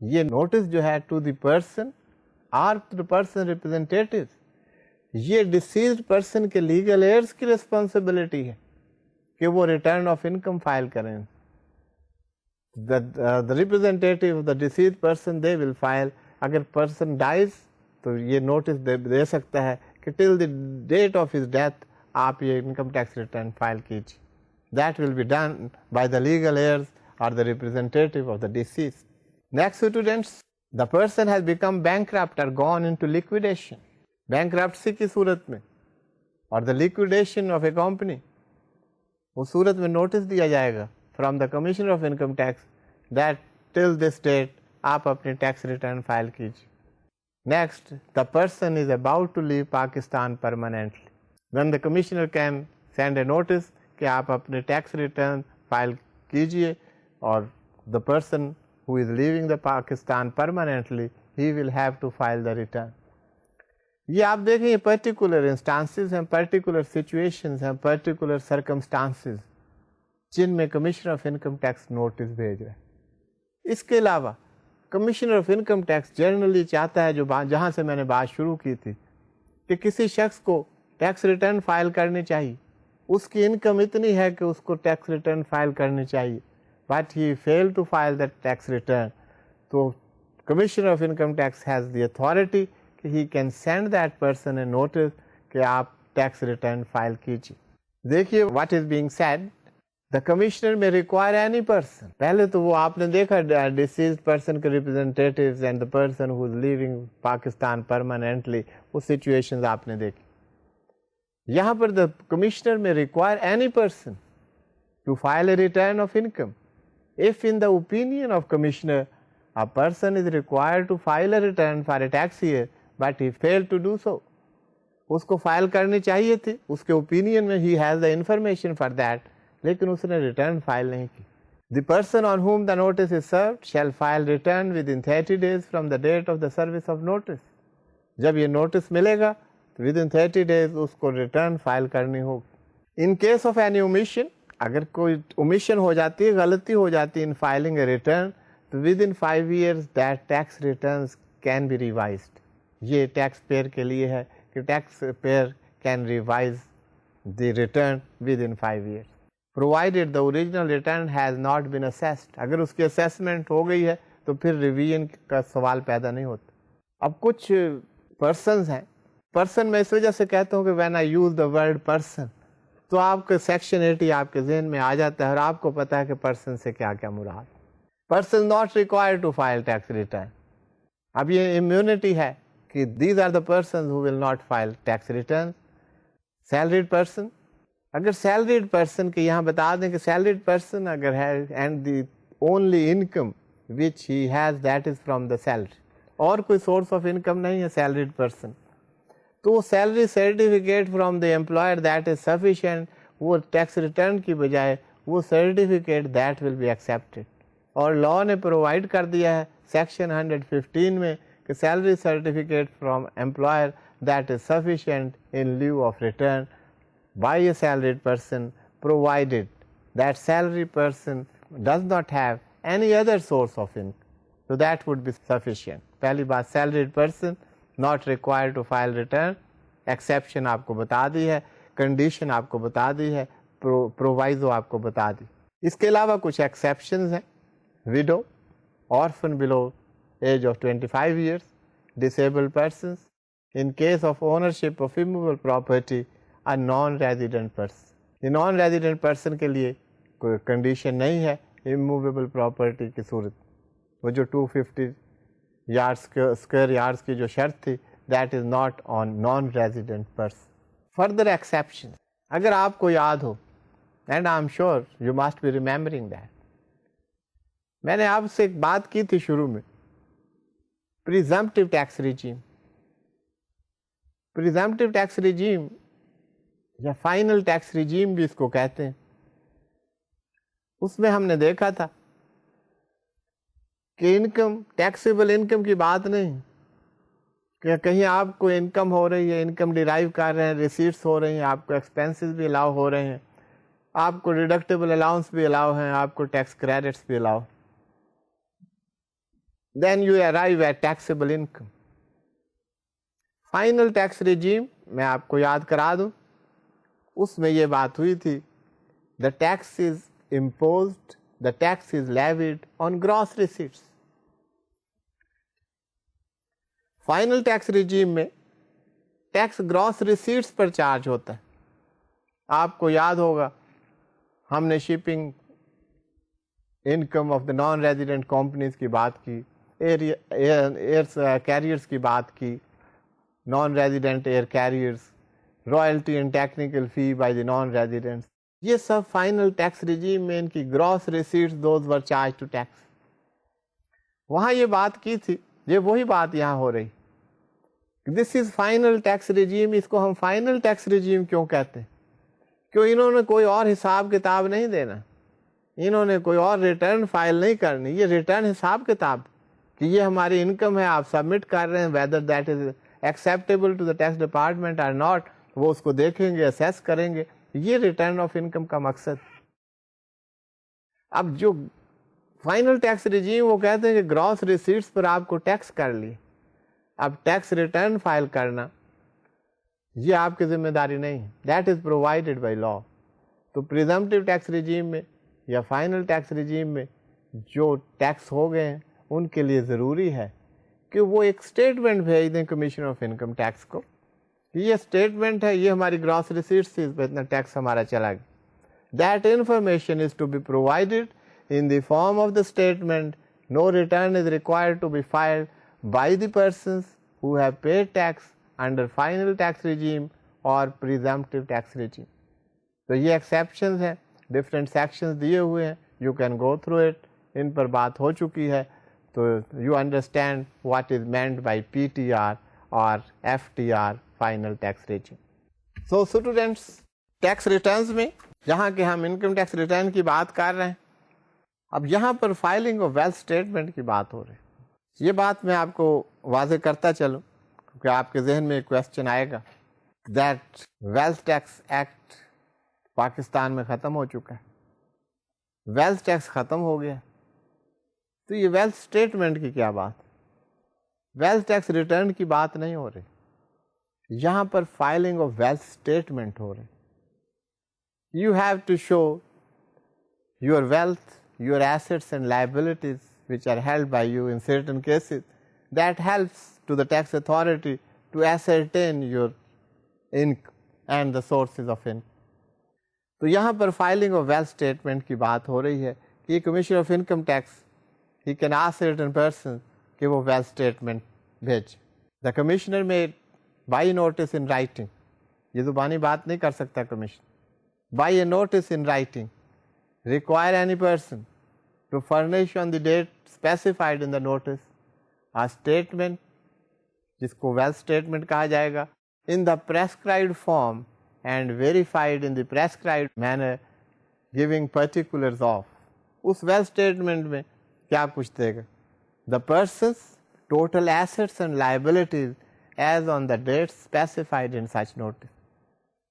یہ نوٹس جو ہے to the person or to the person representative, یہ ڈیسیزڈ پرسن کے لیگل ایئرس کی ریسپانسبلٹی ہے کہ وہ ریٹرن آف انکم فائل کریں. The representative of the deceased person they will file. اگر person dies تو یہ نوٹس دے سکتا ہے کہ till the date of his death آپ یہ انکم ٹیکس ریٹرن فائل کیجیے. That will be done by the legal heirs or the representative of the deceased. Next students, the person has become bankrupt or gone into liquidation. Bankruptcy کی صورت میں اور the liquidation of a company, اس صورت میں نوٹس دیا جائے گا from the Commissioner of Income Tax that till this date آپ اپنی ٹیکس ریٹرن فائل کیجیے. Next, the person is about to leave Pakistan permanently. Then the Commissioner can send a notice کہ آپ اپنے ٹیکس ریٹرن فائل کیجیے اور the person who is leaving the Pakistan permanently, he will have to file the return. یہ آپ دیکھیں یہ پرٹیکولر انسٹانسز ہیں, پرٹیکولر سچویشنز ہیں, پرٹیکولر سرکمسٹانسز جن میں commissioner of income tax notice بھیج رہے ہیں. اس کے علاوہ commissioner of income tax generally چاہتا ہے, جو جہاں سے میں نے بات شروع کی تھی, کہ کسی شخص کو ٹیکس ریٹرن فائل کرنی چاہیے, اس کی انکم اتنی ہے کہ اس کو ٹیکس ریٹرن فائل کرنی چاہیے, but he fail to file that tax return. تو commissioner of income tax has the authority کہ he can send that person a notice کہ آپ ٹیکس ریٹرن فائل کیجیے. دیکھیے what is being said, the commissioner may require any person. پہلے تو وہ آپ نے دیکھا ڈیسیزڈ پرسن کے representatives and the person who is leaving Pakistan permanently, وہ سچویشنز آپ نے دیکھی. یہاں پر دا commissioner may require any person to file a return of income if in the opinion of commissioner a person is required to file a return for a tax year but he failed to do so. اس کو فائل کرنی چاہیے تھی, اس کے اوپینین میں he has the information for that, لیکن اس نے ریٹرن فائل نہیں کی. The person on whom the notice is served shall file return within 30 days from the date of the service of notice. جب یہ نوٹس ملے گا تو within 30 days اس کو ریٹرن فائل کرنی ہوگی. In case of any omission, اگر کوئی omission ہو جاتی ہے, غلطی ہو جاتی ہے in filing a return, تو within 5 years that tax returns can be revised. یہ ٹیکس پیئر کے لیے ہے کہ taxpayer can revise the return within 5 years. Provided the original return has not been assessed. اگر اس کی assessment ہو گئی ہے تو پھر ریویژن کا سوال پیدا نہیں ہوتا. اب کچھ پرسنز ہیں, پرسن میں اس وجہ سے کہتا ہوں کہ when I use the word person تو آپ کے سیکشن 80 آپ کے ذہن میں آ جاتا ہے اور آپ کو پتا ہے کہ پرسن سے کیا کیا مراد. Person not required to file tax return. اب یہ امیونٹی ہے کہ these are the person who will not file tax return. Salaried person, اگر سیلریڈ پرسن کے یہاں بتا دیں کہ سیلریڈ پرسن اگر ہے and the only income which he has that is from the salary, اور کوئی سورس آف انکم نہیں ہے سیلریڈ پرسن, تو salary certificate from the employer that is sufficient, وہ ٹیکس ریٹرن کی بجائے وہ certificate that will be accepted. اور لا نے پرووائڈ کر دیا ہے سیکشن 115 میں کہ salary certificate from employer that is sufficient in lieu of return by a salaried person provided that salary person does not have any other source of income, so that would be sufficient. پہلی بات salaried person not required to file return, exception آپ کو بتا دی ہے, condition آپ کو بتا دی ہے, proviso آپ کو بتا دی. اس کے علاوہ کچھ exceptions ہیں. widow, orphan below age of 25 years, disabled persons, in case of ownership of immovable property, a non-resident person. یہ نان ریزیڈنٹ پرسن کے لیے کوئی کنڈیشن نہیں ہے اموویبل پراپرٹی کی صورت. وہ جو 250 اسکوائر یارڈس کی جو شرط تھی that is not on non resident person. Further exception اگر آپ کو یاد ہو, and I am sure you must be remembering that, میں نے آپ سے ایک بات کی تھی شروع میں, پریزمپٹیو ٹیکس ریجیم. پریزمپٹیو ٹیکس ریجیم یا فائنل ٹیکس ریجیم بھی اس کو کہتے ہیں. اس میں ہم نے دیکھا تھا کہ انکم, ٹیکسیبل انکم کی بات نہیں کہ کہیں آپ کو انکم ہو رہی ہے, انکم ڈیرائیو کر رہے ہیں, ریسیٹس ہو رہی ہیں, آپ کو ایکسپینسز بھی الاؤ ہو رہے ہیں, آپ کو ڈیڈکٹیبل الاؤنس بھی الاؤ ہیں, آپ کو ٹیکس کریڈٹس بھی allow, then you arrive at taxable income. Final tax regime میں آپ کو یاد کرا دوں, اس میں یہ بات ہوئی تھی the tax is imposed, the tax is levied on gross receipts. Final tax regime میں ٹیکس گراس ریسیٹس پر چارج ہوتا ہے. آپ کو یاد ہوگا ہم نے shipping income of the non resident companies کی بات کی, ایئر کیریئرس کی بات کی, non resident air carriers, royalty and technical fee by the non-residents. یہ سب فائنل ٹیکس ریجیم میں ان کی gross receipts those were charged to tax. وہاں یہ بات کی تھی, یہ وہی بات یہاں ہو رہی. دس از فائنل ٹیکس ریجیم. اس کو ہم فائنل ٹیکس ریجیم کیوں کہتے ہیں؟ کیوں انہوں نے کوئی اور حساب کتاب نہیں دینا, انہوں نے کوئی اور ریٹرن فائل نہیں کرنی. یہ ریٹرن حساب کتاب کہ یہ ہماری انکم ہے, آپ سبمٹ کر رہے ہیں, whether that is acceptable to the tax department or not, وہ اس کو دیکھیں گے, اسیس کریں گے. یہ ریٹرن آف انکم کا مقصد. اب جو فائنل ٹیکس ریجیم وہ کہتے ہیں کہ گراس ریسیٹس پر آپ کو ٹیکس کر لی, اب ٹیکس ریٹرن فائل کرنا یہ آپ کی ذمہ داری نہیں ہے, that is provided by law. تو پریزمپٹیو ٹیکس ریجیم میں یا فائنل ٹیکس ریجیم میں جو ٹیکس ہو گئے ہیں ان کے لیے ضروری ہے کہ وہ ایک اسٹیٹمنٹ بھیج دیں کمیشن آف انکم ٹیکس کو, یہ اسٹیٹمنٹ ہے, یہ ہماری گراس ریسیٹس تھی, اس پہ اتنا ٹیکس ہمارا چلا گیا. That information is to be provided in the form of the statement. No return is required to be filed by the persons who have paid tax under final tax regime or presumptive tax regime. تو یہ ایکسیپشنز ہیں, ڈفرینٹ سیکشنز دیے ہوئے ہیں, you can go through it, ان پر بات ہو چکی ہے, تو you understand what is meant by P T R اور F T R final tax regime. So students, tax returns میں جہاں کہ ہم انکم ٹیکس ریٹرن کی بات کر رہے ہیں, اب یہاں پر فائلنگ آف ویلتھ اسٹیٹمنٹ کی بات ہو رہی ہے. یہ بات میں آپ کو واضح کرتا چلوں کیونکہ آپ کے ذہن میں ایک کوشچن آئے گا, that wealth tax act Pakistan میں ختم ہو چکا ہے, ویلتھ ٹیکس ختم ہو گیا. تو یہ ویلتھ اسٹیٹمنٹ کی کیا بات؟ ویلتھ ٹیکس ریٹرن کی بات نہیں ہو رہی, یہاں پر فائلنگ آف ویلتھ اسٹیٹمنٹ ہو رہی. You have to show your wealth, your assets and liabilities which are held by you in certain cases. That helps to the tax authority to ascertain your income and the sources of income. تو یہاں پر فائلنگ آف ویلتھ اسٹیٹمنٹ کی بات ہو رہی ہے کہ commissioner of income tax he can ask certain person کہ وہ ویلتھ اسٹیٹمنٹ بھیج. The commissioner may by notice in writing, یہ زبانی بات نہیں کر سکتا commission, by a notice in writing require any person to furnish on the date specified in the notice a statement جس کو wealth statement کہا جائے گا in the prescribed form and verified in the prescribed manner giving particulars of. Us wealth statement میں کیا کچھ دے گا؟ the person's total assets and liabilities as on the date specified in such notice.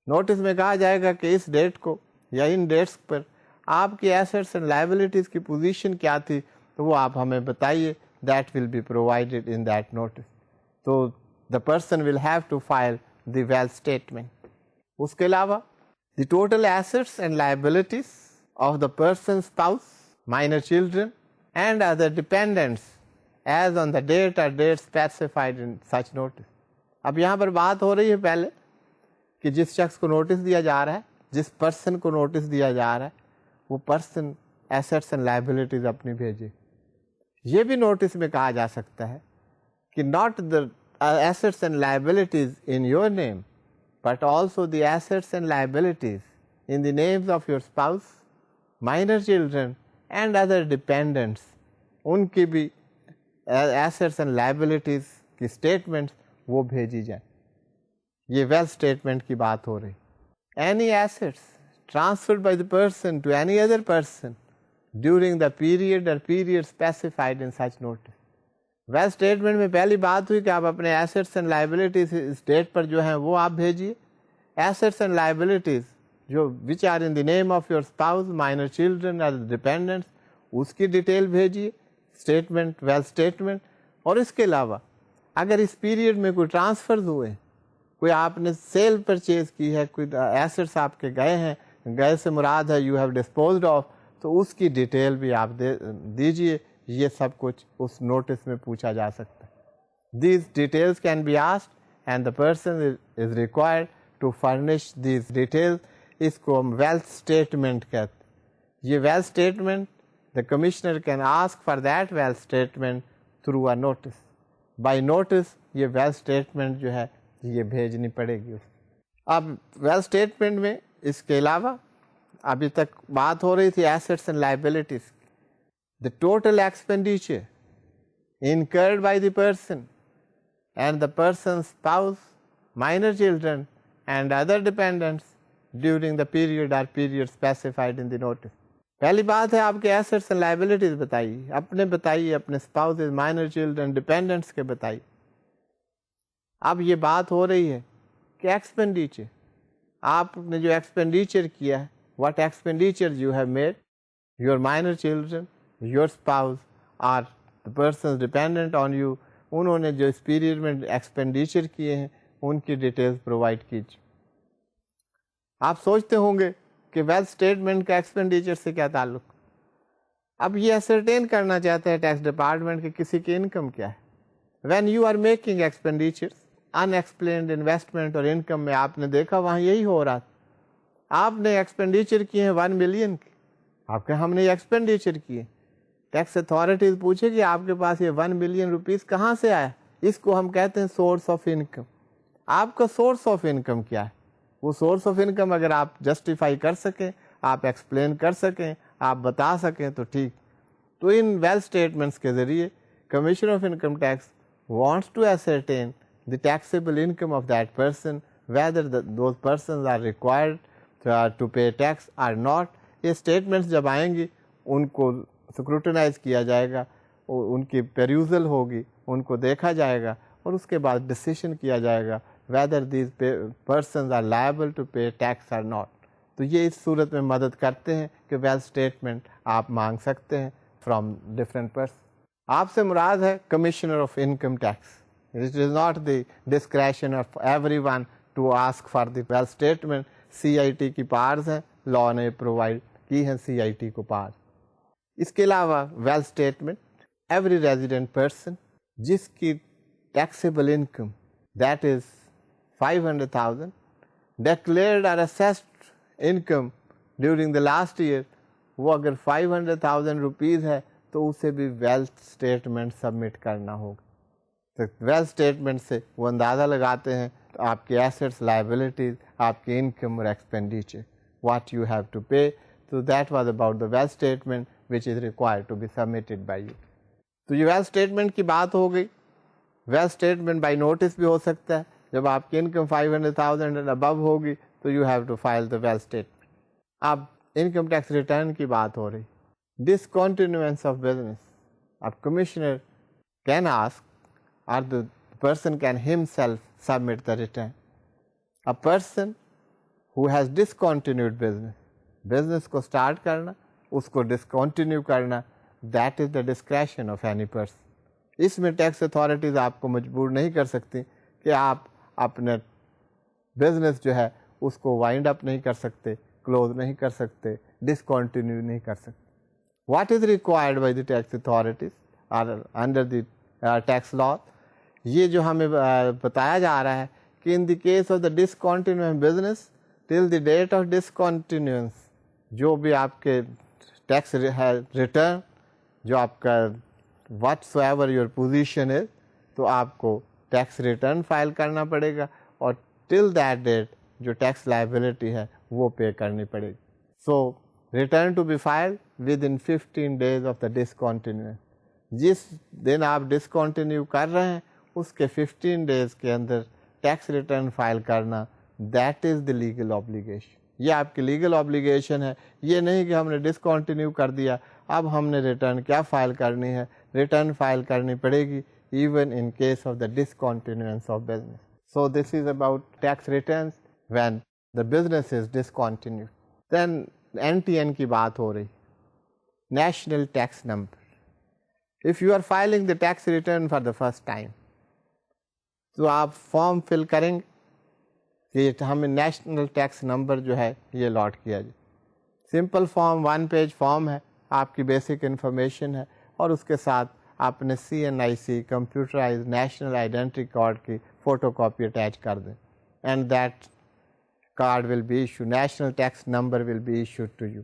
Notice میں کہا جائے گا کہ اس ڈیٹ کو یا ان ڈیٹس پر آپ کی ایسٹس اینڈ لائبلٹیز کی پوزیشن کیا تھی, تو وہ آپ ہمیں بتائیے. That will be provided in that notice. تو the person will have to file the wealth statement. اس کے علاوہ the total assets and liabilities of the person spouse, minor children and other dependents as on the date or date specified in such notice. اب یہاں پر بات ہو رہی ہے پہلے کہ جس شخص کو نوٹس دیا جا رہا ہے, جس پرسن کو نوٹس دیا جا رہا ہے, وہ پرسن ایسٹس اینڈ لائبلٹیز اپنی بھیجے. یہ بھی نوٹس میں کہا جا سکتا ہے کہ not the assets and liabilities in your name but also the assets and liabilities in the names of your spouse, minor children and other dependents, ان کی بھی ایسٹس اینڈ لائبلٹیز کی اسٹیٹمنٹس وہ بھیجی جائیں. یہ ویلتھ اسٹیٹمنٹ کی بات ہو رہی. Any assets transferred by the person to any other person during the period or period specified in such notice. Wealth statement میں پہلی بات ہوئی کہ آپ اپنے ایسٹس اینڈ لائبلٹیز اس ڈیٹ پر جو ہیں وہ آپ بھیجیے. ایسٹس اینڈ لائبلٹیز جو which are in the name of your spouse, minor children or dependents, اس کی ڈیٹیل بھیجیے اسٹیٹمنٹ, ویلتھ اسٹیٹمنٹ. اور اس کے علاوہ اگر اس پیریڈ میں کوئی ٹرانسفرز ہوئے, کوئی آپ نے سیل پرچیز کی ہے, کوئی ایسٹس آپ کے گئے ہیں, گئے سے مراد ہے یو ہیو ڈسپوزڈ آف, تو اس کی ڈیٹیل بھی آپ دیجیے. یہ سب کچھ اس نوٹس میں پوچھا جا سکتا ہے. These details can be asked and the person is required to furnish these details. اس کو ہم ویلتھ اسٹیٹمنٹ کہتے ہیں. یہ wealth statement the commissioner can ask for that wealth statement through a notice. By notice یہ ویلتھ اسٹیٹمنٹ جو ہے یہ بھیجنی پڑے گی. اب ویلتھ اسٹیٹمنٹ میں اس کے علاوہ ابھی تک بات ہو رہی تھی assets and liabilities. The total expenditure incurred by the person and the person spouse, minor children and other dependants during the period or period specified in the notice. پہلی بات ہے آپ کے ایسٹس اینڈ لائبلٹیز بتائیے, اپنے بتائیے, اپنے اسپاؤسز, مائنر چلڈرن, ڈیپینڈنٹس کے بتائیے. اب یہ بات ہو رہی ہے کہ ایکسپینڈیچر, آپ نے جو ایکسپینڈیچر کیا ہے, what expenditure you have made, your minor children, your spouse or the persons dependent on you, انہوں نے جو اس پیریڈ میں ایکسپینڈیچر کیے ہیں ان کی ڈیٹیلز پرووائڈ کیجیے. آپ سوچتے ہوں گے کہ ویلتھ اسٹیٹمنٹ کا ایکسپینڈیچر سے کیا تعلق. اب یہ اسرٹین کرنا چاہتے ہیں ٹیکس ڈپارٹمنٹ کہ کسی کی انکم کیا ہے. When you are making expenditure unexplained investment or income میں آپ نے دیکھا وہاں یہی ہو رہا تھا. آپ نے ایکسپینڈیچر کیے ہیں 1 ملین کے, آپ کہ ہم نے ایکسپینڈیچر کیے, ٹیکس اتھارٹیز پوچھے کہ آپ کے پاس یہ 1 ملین روپیز کہاں سے آیا. اس کو ہم کہتے ہیں سورس آف انکم. آپ کا سورس آف انکم کیا ہے؟ وہ سورس آف انکم اگر آپ جسٹیفائی کر سکیں, آپ ایکسپلین کر سکیں, آپ بتا سکیں تو ٹھیک. تو ان ویلتھ اسٹیٹمنٹس کے ذریعے commission of income tax wants to ascertain the taxable income of that person, whether those persons are required to pay tax or not. یہ اسٹیٹمنٹس جب آئیں گی ان کو اسکروٹنائز کیا جائے گا, ان کی پیروزل ہوگی, ان کو دیکھا جائے گا اور اس کے بعد ڈسیشن کیا جائے گا whether these persons are liable to pay tax or not. تو یہ اس صورت میں مدد کرتے ہیں کہ ویلتھ اسٹیٹمنٹ آپ مانگ سکتے ہیں فرام ڈفرینٹ پرسن. آپ سے مراد ہے commissioner of income tax. It is not the discretion of everyone to ask for the wealth statement. C I T کی پارز ہیں, لا نے پرووائڈ کی ہیں سی آئی ٹی کو پار. اس کے علاوہ wealth statement every resident person جس کی taxable income that is 500,000 declared or assessed income during the last year, وہ اگر 500,000 روپیز ہے تو اسے بھی ویلتھ اسٹیٹمنٹ سبمٹ کرنا ہوگا. تو ویلتھ اسٹیٹمنٹ سے وہ اندازہ لگاتے ہیں آپ کے ایسٹس, لائبلٹیز, آپ کی انکم اور expenditure, what you have to pay. تو that was about the wealth statement which is required to be submitted by you. تو یہ ویلتھ اسٹیٹمنٹ کی بات ہو گئی. ویلتھ اسٹیٹمنٹ بائی نوٹس بھی ہو سکتا ہے. جب آپ کی انکم 500,000 اینڈ ابو ہوگی تو you have to file the wealth statement. اب انکم ٹیکس ریٹرن کی بات ہو رہی. ڈسکنٹینوئنس آف بزنس, اب کمشنر کین آسک اور the person can himself submit the return. A person who has discontinued business کو اسٹارٹ کرنا, اس کو ڈسکنٹینیو کرنا, that is the discretion of any person. اس میں ٹیکس اتھارٹیز آپ کو مجبور نہیں کر سکتی کہ آپ اپنے بزنس جو ہے اس کو وائنڈ اپ نہیں کر سکتے, کلوز نہیں کر سکتے, ڈسکنٹینیو نہیں کر سکتے. What is required by the tax authorities or under the tax law, یہ جو ہمیں بتایا جا رہا ہے کہ in the case of the discontinuing business till the date of discontinuance, جو بھی آپ کے ٹیکس ریٹرن, جو آپ کا whatsoever your position is, تو آپ کو ٹیکس ریٹرن فائل کرنا پڑے گا اور ٹل دیٹ ڈیٹ جو ٹیکس لائبلٹی ہے وہ پے کرنی پڑے گی. So return to be file within 15 days of the discontinuance. جس دن آپ ڈسکنٹینیو کر رہے ہیں اس کے 15 days کے اندر ٹیکس ریٹرن فائل کرنا, that is the legal obligation. یہ آپ کی لیگل obligation ہے. یہ نہیں کہ ہم نے ڈسکنٹینیو کر دیا اب ہم نے ریٹرن کیا فائل کرنی ہے. ریٹرن فائل کرنی پڑے گی even in case of the discontinuance of business. So this is about tax returns when the business is discontinued. Then NTN کی بات ہو رہی, National Tax Number. If you are filing the tax return for the first time, تو آپ فارم فل کریں گے کہ ہمیں نیشنل ٹیکس نمبر جو ہے یہ الاٹ کیا جائے. سمپل فارم 1 page فارم ہے, آپ کی بیسک انفارمیشن ہے, اور اس کے ساتھ آپ نے CNIC computerized national identity card کی فوٹو کاپی اٹیچ کر دیں, and that card will be issue, national tax number will be issued to you.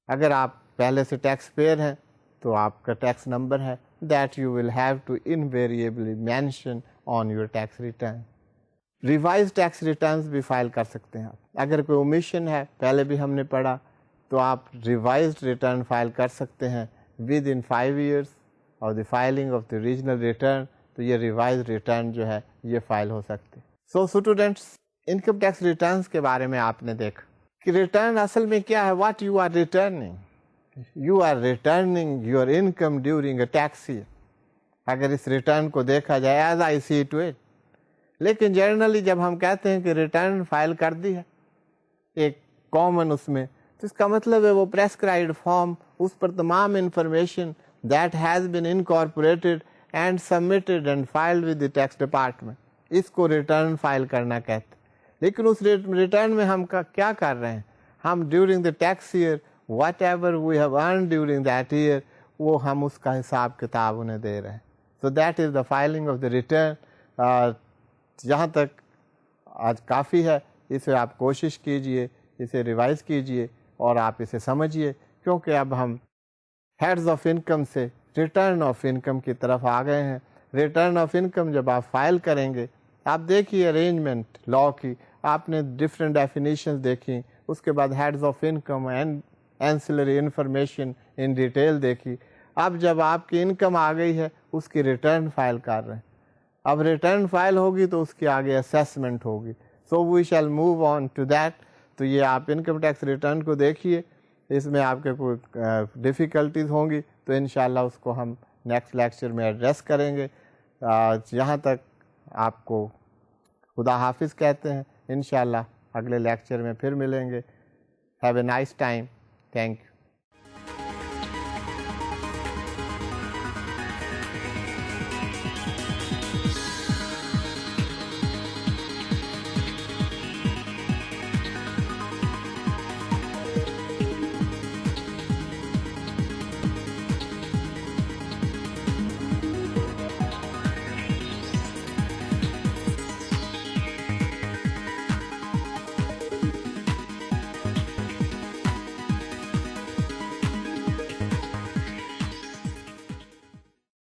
اگر آپ پہلے سے ٹیکس پیئر ہیں تو آپ کا ٹیکس نمبر ہے, that you will have to invariably mention on your tax return. Revise tax returns بھی فائل کر سکتے ہیں آپ. اگر کوئی اومیشن ہے, پہلے بھی ہم نے پڑھا, تو آپ ریوائزڈ ریٹرن فائل کر سکتے ہیں with in 5 years of the filing of the regional return. تو یہ ریوائز ریٹرن جو ہے یہ فائل ہو سکتے. So students, income tax returns کے بارے میں آپ نے دیکھا کہ ریٹرن اصل میں کیا ہے. What you are returning, you are returning your income during a tax year. اگر اس ریٹرن کو دیکھا جائے as I see to it. لیکن جنرلی جب ہم کہتے ہیں کہ ریٹرن فائل کر دی ہے ایک کامن اس میں, تو اس کا مطلب ہے وہ پریسکرائبڈ فارم, اس پر تمام information that has been incorporated and submitted and filed with the tax department, اس کو ریٹرن فائل کرنا کہتے ہیں. لیکن اس ریٹرن میں ہم کیا کر رہے ہیں, ہم during the tax year whatever we have earned during that year, وہ ہم اس کا حساب کتاب انہیں دے رہے ہیں. سو that is the filing of the return. جہاں تک آج کافی ہے, اسے آپ کوشش کیجئے, اسے ریوائز کیجئے اور آپ اسے سمجھیے, کیونکہ اب ہم ہیڈز آف انکم سے ریٹرن آف انکم کی طرف آ گئے ہیں. ریٹرن آف انکم جب آپ فائل کریں گے, آپ دیکھیے ارینجمنٹ لا کی, آپ نے ڈفرینٹ ڈیفینیشنز دیکھی, اس کے بعد heads of income and ancillary information in detail دیکھی. اب جب آپ کی انکم آ گئی ہے, اس کی ریٹرن فائل کر رہے ہیں. اب ریٹرن فائل ہوگی تو اس کی آگے اسیسمنٹ ہوگی. So we shall move on to that. تو یہ آپ انکم ٹیکس ریٹرن کو دیکھیے, اس میں آپ کے کوئی ڈیفیکلٹیز ہوں گی تو انشاءاللہ اس کو ہم نیکسٹ لیکچر میں ایڈریس کریں گے. یہاں تک آپ کو خدا حافظ کہتے ہیں. انشاءاللہ اگلے لیکچر میں پھر ملیں گے. Have a nice time. Thank you.